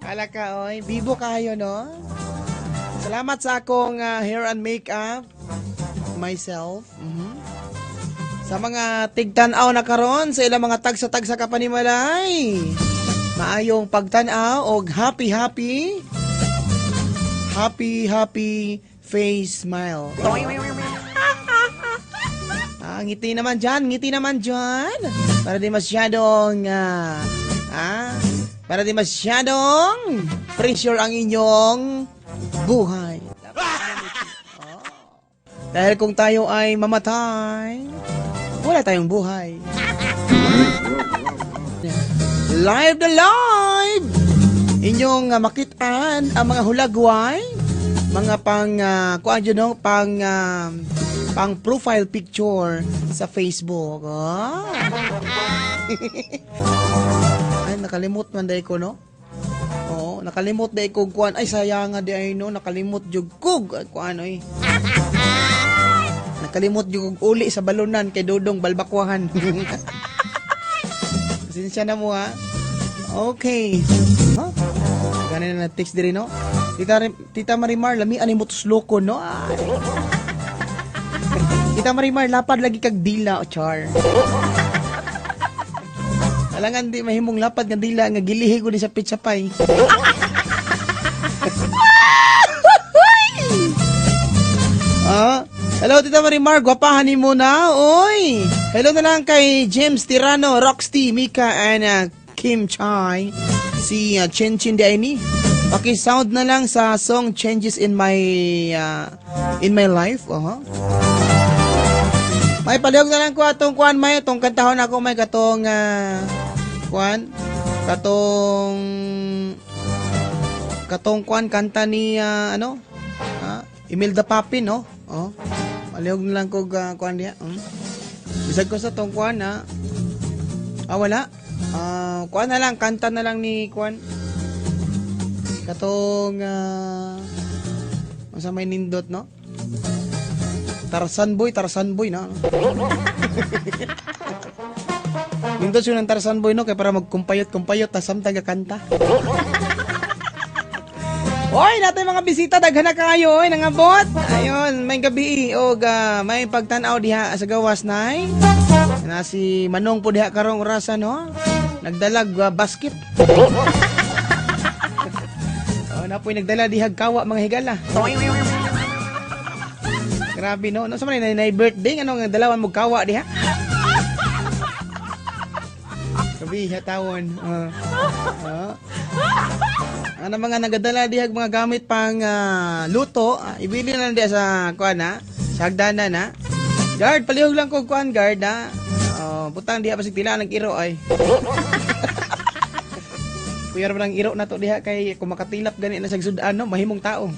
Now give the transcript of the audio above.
Kala ka, oy. Bibo kayo, no? Salamat sa akong hair and makeup. Myself. Sa mga tigtanaw na karon sa ilang mga tagsa-tagsa ka panimalay. Maayong pagtanaw og happy face smile. Ngiti naman dyan. Para di masyadong para di masyadong pressure ang inyong buhay. Dahil kung tayo ay mamatay, wala tayong buhay. Live na live! Inyong makitaan ang mga hulagway, mga pang profile picture sa Facebook. Ay, nakalimot man day ko, no? Oo, nakalimot day ko kuan. Ay, sayang nga day, no? Nakalimot jug kog. Kuan, oy. Nakalimot jug uli sa balunan kay Dodong Balbakwahan. Pasensya na mo, ha? Okay. Huh? Ganun na text diri, no? Tita Marimar, lami ani mo tusloko, no? Ay. Tita Marimar, lapad lagi kag dila, o char. Alangan di mahimong lapad nga dila nga gilihi ko ni sa pizza pie. Hello Tita Marimar, gwapahan ni mo na. Oy. Hello na lang kay James Tirano, Roxty, Mika and Kim Chai. Si Chen Chin di ni. Paki-sound na lang sa song Changes in My Life. May palihog na lang ko atong kuan may itong kantahon ako may katong katong kuan kanta ni Imelda Papin, no? Palihog na lang ko kuan diha. Bisag ko sa tong kuan wala. Kuan na lang kanta na lang ni kuan katong sa may nindot, no? Tarzan boy na. Nindot siya ng Tarzan boy, no? Kaya para magkumpayot tas samtang kanta. Oy, natin mga bisita, daghan na kayo, nangabot. Ayun, may gabi, may pagtanaw diha sa gawas nay. Na si Manong po diha karong orasa, no? Nagdalag basket. Na po'y nagdala dihag kawa mga higala. Grabe, no? Sa man na birthday, ano nga dalawan mo kawa diha? Sabi, hatawon. Ano mga nagadala dihag mga gamit pang luto, ibili na diya sa kuan sa hagdanan na. Guard, palihog lang ko kuan guard putang diha pasig tila ng iro ay. Kuya ra ng iro na to diha kay kung makatilap gani na sa sudan, no, mahimong tao.